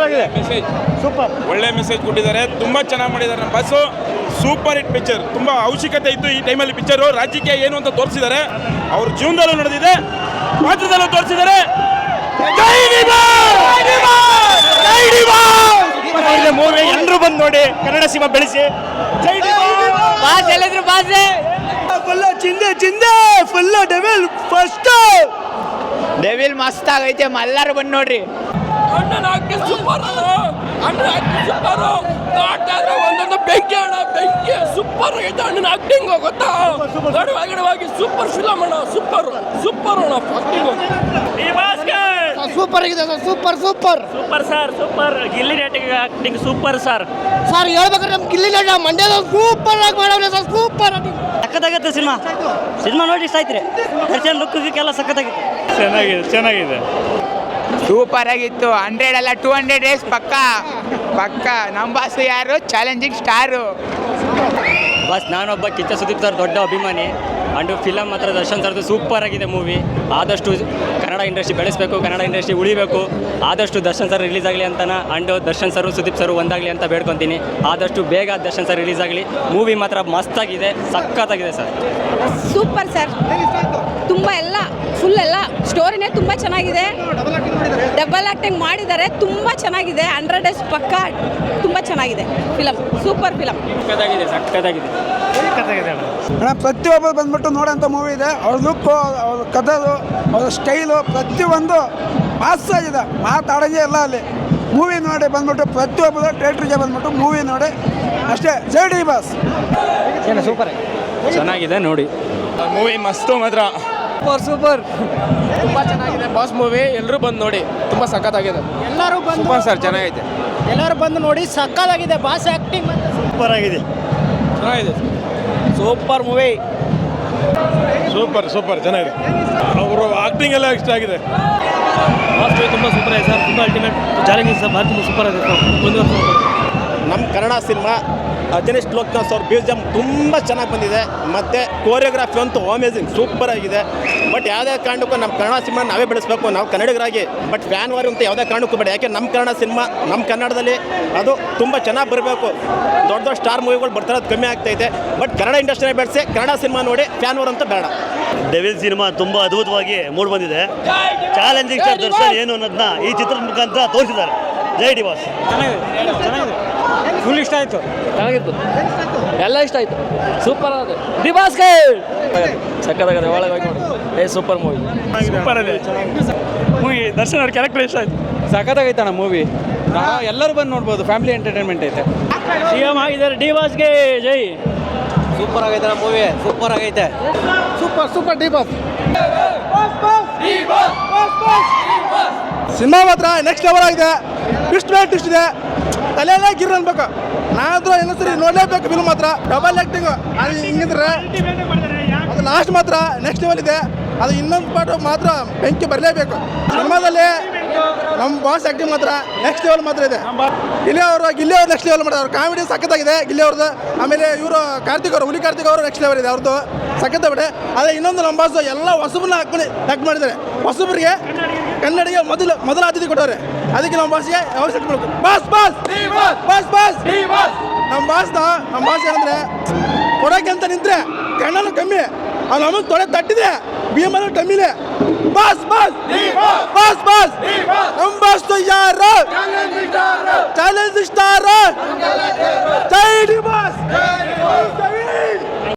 ಆಗಿದೆ. ಸೂಪರ್, ಒಳ್ಳೆ ಮೆಸೇಜ್ ಕೊಟ್ಟಿದ್ದಾರೆ. ತುಂಬಾ ಚೆನ್ನಾಗಿ ಮಾಡಿದ್ದಾರೆ. ನಮ್ಮ ಬಸ್ಸು ಸೂಪರ್ ಹಿಟ್ ಪಿಕ್ಚರ್. ತುಂಬಾ ಅವಶ್ಯಕತೆ ಇತ್ತು ಈ ಟೈಮಲ್ಲಿ ಪಿಕ್ಚರು. ರಾಜಕೀಯ ಏನು ಅಂತ ತೋರಿಸಿದ್ದಾರೆ, ಅವ್ರ ಜೀವನದಲ್ಲೂ ನಡೆದಿದೆ, ಪಾತ್ರದಲ್ಲೂ ತೋರಿಸಿದ್ದಾರೆ. ಮೂವಿ ಎಲ್ಲರೂ ಬಂದು ನೋಡಿ, ಕನ್ನಡ ಸಿನಿಮಾ ಬೆಳೆಸಿ. ಬಾಸ್ ಹೇಳಿದ್ರು ಬಾಸೆ ಫುಲ್ ಚಿಂದೆ ಫುಲ್ ಡೆವಿಲ್ ಫಸ್ಟ್. ಡೆವಿಲ್ ಮಸ್ತ್ ಆಗೈತೆ, ಎಲ್ಲರೂ ಬಂದು ನೋಡ್ರಿ. ಒಂದೊಂದು ಬೆಂಕಿ ಅಣ್ಣ, ಬೆಂಕಿ ಸೂಪರ್ ಆಗೈತೆ. ಅಣ್ಣನ ಆಕ್ಟಿಂಗ್ ಗೊತ್ತಾ, ಗಡವಾಗಿ ಸೂಪರ್ ಫಿಲಮ್ ಅಣ್ಣ, ಸೂಪರ್ ಸೂಪರ್ ಅಣ್ಣ ಆಕ್ಟಿಂಗ್. ಸೂಪರ್ ಆಗಿದೆ sir, super super super sir, super. Gilli acting super sir. Sir ಹೇಳ್ಬೇಕಾದ್ರೆ ನಮ್ ಗಿಲ್ಲಿ ನಟ ಮಂಡ್ಯದ ಸೂಪರ್ ಆಗಿ ಮಾಡವ್ರೆ ಸರ್, ಸೂಪರ್ ಆಗಿ. ಸಖತ್ತಾಗತ್ತೆ ಸಿನಿಮಾ ನೋಡಿ ಇಷ್ಟ ಆಯ್ತು ರೀ. ದರ್ಶನ್ ಲುಕ್ಗೆಲ್ಲ ಸಖತ್ತಾಗಿತ್ತು. ಚೆನ್ನಾಗಿದೆ ಸೂಪರ್ ಆಗಿತ್ತು. 100 ಅಲ್ಲ 200 ಡೇಸ್ ಪಕ್ಕ ನಮ್ಮ ಬಾಸು ಯಾರು ಚಾಲೆಂಜಿಂಗ್ ಸ್ಟಾರು. ಬಸ್ ನಾನೊಬ್ಬ ಕಿಚ್ಚ ಸುದೀಪ್ ಸರ್ ದೊಡ್ಡ ಅಭಿಮಾನಿ. ಅಂಡ್ ಫಿಲಮ್ ಮಾತ್ರ ದರ್ಶನ್ ಸರ್ದು ಸೂಪರ್ ಆಗಿದೆ ಮೂವಿ. ಆದಷ್ಟು ಕನ್ನಡ ಇಂಡಸ್ಟ್ರಿ ಬೆಳೆಸಬೇಕು, ಕನ್ನಡ ಇಂಡಸ್ಟ್ರಿ ಉಳಿಬೇಕು. ಆದಷ್ಟು ದರ್ಶನ್ ಸರ್ ರಿಲೀಸ್ ಆಗಲಿ ಅಂತಾನ. And Darshan sir Sudeep sir ಒಂದಾಗಲಿ ಅಂತ ಬೇಡ್ಕೊತೀನಿ. ಆದಷ್ಟು ಬೇಗ ದರ್ಶನ್ ಸರ್ ರಿಲೀಸ್ ಆಗಲಿ. ಮೂವಿ ಮಾತ್ರ ಮಸ್ತಾಗಿದೆ, ಸಖತ್ತಾಗಿದೆ ಸರ್. ಸೂಪರ್ ಸರ್, ತುಂಬ ಎಲ್ಲ ಫುಲ್ ಎಲ್ಲ ಸ್ಟೋರಿನೇ ತುಂಬ ಚೆನ್ನಾಗಿದೆ. ಡಬಲ್ ಆ್ಯಕ್ಟಿಂಗ್ ಮಾಡಿದ್ದಾರೆ, ತುಂಬ ಚೆನ್ನಾಗಿದೆ. 100 ಡೇಸ್ ಪಕ್ಕ ತುಂಬ ಚೆನ್ನಾಗಿದೆ ಫಿಲಮ್, ಸೂಪರ್ ಫಿಲಮ್. ಸಖತ್ತಾಗಿದೆ. ಪ್ರತಿಯೊಬ್ಬರು ಬಂದ್ಬಿಟ್ಟು ನೋಡೋಂಥ ಮೂವಿ ಇದೆ. ಅವ್ರ ಲುಕ್ಕು, ಅವ್ರ ಕಥೆದು, ಅವ್ರ ಸ್ಟೈಲು ಪ್ರತಿಯೊಂದು ಮಾಸಾಗಿದೆ. ಮಾತಾಡೋದೇ ಇಲ್ಲ ಅಲ್ಲಿ. ಮೂವಿ ನೋಡಿ ಬಂದ್ಬಿಟ್ಟು ಪ್ರತಿಯೊಬ್ಬರು ಥಿಯೇಟ್ರಿಗೆ ಬಂದ್ಬಿಟ್ಟು ಮೂವಿ ನೋಡಿ ಅಷ್ಟೇ. ಜೈ ಡಿ ಬಾಸ್. ಸೂಪರ್ ಚೆನ್ನಾಗಿದೆ ನೋಡಿ. ಮೂವಿ ಮಸ್ತು ಮಾತ್ರ. ಸೂಪರ್ ತುಂಬಾ ಚೆನ್ನಾಗಿದೆ ಬಾಸ್ ಮೂವಿ. ಎಲ್ಲರೂ ಬಂದು ನೋಡಿ, ತುಂಬಾ ಸಖತ್ತಾಗಿದೆ. ಎಲ್ಲರೂ ಬಂದು ಸೂಪರ್ ಸರ್, ಚೆನ್ನಾಗೈತೆ. ಎಲ್ಲರೂ ಬಂದು ನೋಡಿ, ಸಕ್ಕತ್ತಾಗಿದೆ. ಬಾಸ್ ಆಕ್ಟಿಂಗ್ ಸೂಪರ್ ಆಗಿದೆ. ಚೆನ್ನಾಗಿದೆ. Super movie. ಸೂಪರ್ ಚೆನ್ನಾಗಿದೆ. ಅವರು ಆಕ್ಟಿಂಗ್ ಎಲ್ಲ ಇಷ್ಟ ಆಗಿದೆ. ತುಂಬ ಸೂಪರ್ ಆಗಿದೆ ಸರ್. ತುಂಬ ಅಲ್ಟಿಮೇಟ್ ಚಾಲೆಂಜಿಂಗ್ ಸರ್. ಭಾಳ ತುಂಬ ಸೂಪರ್ ಆಗಿದೆ ಸರ್. ನಮ್ಮ ಕನ್ನಡ ಸಿನಿಮಾ ದಿನೇಶ್ ಲೋಕನಾಥ್ ಅವ್ರ BGM ತುಂಬ ಚೆನ್ನಾಗಿ ಬಂದಿದೆ. ಮತ್ತು ಕೋರಿಯೋಗ್ರಾಫಿ ಅಂತೂ ಅಮೇಝಿಂಗ್ ಸೂಪರ್ ಆಗಿದೆ. ಬಟ್ ಯಾವುದೇ ಕಾರಣಕ್ಕೂ ನಮ್ಮ ಕನ್ನಡ ಸಿನಿಮಾ ನಾವೇ ಬೆಳೆಸಬೇಕು, ನಾವು ಕನ್ನಡಿಗರಾಗಿ. ಬಟ್ ಫ್ಯಾನ್ ವಾರಿ ಅಂತ ಯಾವುದೇ ಕಾರಣಕ್ಕೂ ಬೇಡ. ಯಾಕೆ ನಮ್ಮ ಕನ್ನಡ ಸಿನಿಮಾ ನಮ್ಮ ಕನ್ನಡದಲ್ಲಿ ಅದು ತುಂಬ ಚೆನ್ನಾಗಿ ಬರಬೇಕು. ದೊಡ್ಡ ಸ್ಟಾರ್ ಮೂವಿಗಳು ಬರ್ತಾರೋದು ಕಮ್ಮಿ ಆಗ್ತಾಯಿದೆ. ಬಟ್ ಕನ್ನಡ ಇಂಡಸ್ಟ್ರಿನೇ ಬೆಳೆಸಿ, ಕನ್ನಡ ಸಿನಿಮಾ ನೋಡಿ ಫ್ಯಾನ್ ವಾರ್ ಅಂತ ಬೇಡ. ಡೆವಿಲ್ ಸಿನಿಮಾ ತುಂಬ ಅದ್ಭುತವಾಗಿ ಮೂಡಿ ಬಂದಿದೆ. ಚಾಲೆಂಜಿಂಗ್ ಸ್ಟಾರ್ ದರ್ಶನ್ ಏನು ಅನ್ನೋದನ್ನ ಈ ಚಿತ್ರದ ಮುಖಾಂತರ ತೋರಿಸಿದ್ದಾರೆ. ಜೈ ಡಿ ಬಾಸ್. ಚೆನ್ನಾಗಿದೆ, ಫುಲ್ ಇಷ್ಟ ಆಯಿತು. ಚೆನ್ನಾಗಿತ್ತು, ಎಲ್ಲ ಇಷ್ಟ ಆಯಿತು. ಸೂಪರ್ ಆಗಿದೆ. ಡಿ ಬಾಸ್ಗೆ ಸಕ್ಕತ್ತಾಗಿದೆ. ಒಳಗೆ ಹೋಗಿ ನೋಡಿ, ಸೂಪರ್ ಮೂವಿ. ಸೂಪರ್ ಇದೆ ಮೂವಿ. ದರ್ಶನ್ ಅವ್ರ ಕ್ಯಾರೆಕ್ಟರ್ ಇಷ್ಟ ಆಯ್ತು. ಸಕ್ಕತ್ತಾಗೈತಣ್ಣ ಮೂವಿ. ಎಲ್ಲರೂ ಬಂದು ನೋಡ್ಬೋದು. ಫ್ಯಾಮಿಲಿ ಎಂಟರ್ಟೈನ್ಮೆಂಟ್ ಐತೆ. CM ಆಗಿದ್ದಾರೆ. ಡಿ ಬಾಸ್ಗೆ ಜೈ. ಸೂಪರ್ ಆಗೈತೆ ಮೂವಿ, ಸೂಪರ್ ಆಗೈತೆ. Super D boss. ಸಿನಿಮಾ ಮಾತ್ರ ನೆಕ್ಸ್ಟ್ ಲೆವೆಲ್ ಆಗಿದೆ. ಟ್ವಿಸ್ಟ್ ಇದೆ. ತಲೆಯಲ್ಲೇ ಗಿರ್ ಅನ್ಬೇಕು. ನಾನಾದ್ರೂ ಇನ್ನೊಂದ್ಸರಿ ನೋಡಲೇಬೇಕು ಫಿಲ್ಮ್ ಮಾತ್ರ. ಡಬಲ್ ಆ್ಯಕ್ಟಿಂಗು ಅದು ಹಿಂಗಿದ್ರೆ ಅದು ಲಾಸ್ಟ್ ಮಾತ್ರ ನೆಕ್ಸ್ಟ್ ಲೆವೆಲ್ ಇದೆ. ಅದು ಇನ್ನೊಂದು ಪಾಠ ಮಾತ್ರ ಬೆಂಕಿ ಬರಲೇಬೇಕು ಸಿನಿಮಾದಲ್ಲಿ. ನಮ್ಮ ಬಾಸ್ ಆ್ಯಕ್ಟಿಂಗ್ ಮಾತ್ರ ನೆಕ್ಸ್ಟ್ ಲೆವೆಲ್ ಮಾತ್ರ ಇದೆ. ಗಿಲ್ಲಿ ಅವರು ನೆಕ್ಸ್ಟ್ ಲೆವೆಲ್ ಮಾಡಿದ್ರು. ಅವ್ರ ಕಾಮಿಡಿ ಸಖತ್ತಾಗಿದೆ ಗಿಲ್ಲಿ ಅವ್ರದ್ದು. ಆಮೇಲೆ ಇವರು ಹುಲಿ ಕಾರ್ತಿಕ್ ಅವರು ನೆಕ್ಸ್ಟ್ ಲೆವೆಲ್ ಇದೆ ಅವ್ರದ್ದು, ಸಖತ್ತಾಗಿದೆ. ಅದೇ ಇನ್ನೊಂದು ನಮ್ಮ ಬಾಸ್ ಎಲ್ಲ ಹೊಸಬನ್ನ ಹಾಕಿ ಮಾಡಿದ್ದಾರೆ. ಹೊಸಬರಿಗೆ ಕನ್ನಡಿಗೆ ಮೊದಲ ಆದ್ಯತೆ ಕೊಟ್ಟವ್ರೆ. ಅದಕ್ಕೆ ನಮ್ಮ ಭಾಷೆಗೆ ಅವಶ್ಯಕ ಮಾಡಬೇಕು. ಬಾಸ್ ನಮ್ಮ ಭಾಷೆ ಏನಂದ್ರೆ ಕೊಡೋಕೆ ಅಂತ ನಿಂತ್ರೆ ಕಣ್ಣನು ಕಮ್ಮಿ, ಅವ್ನು ನಮಗೆ ತೊಡೆ ತಟ್ಟಿದೆ ಭೀಮನು ಕಮ್ಮಿಲೆ. ಬಾಸ್ ನಮ್ಮ ಬಾಸ್ ಯಾರು ಚಾಲೆಂಜ್ ಸ್ಟಾರ್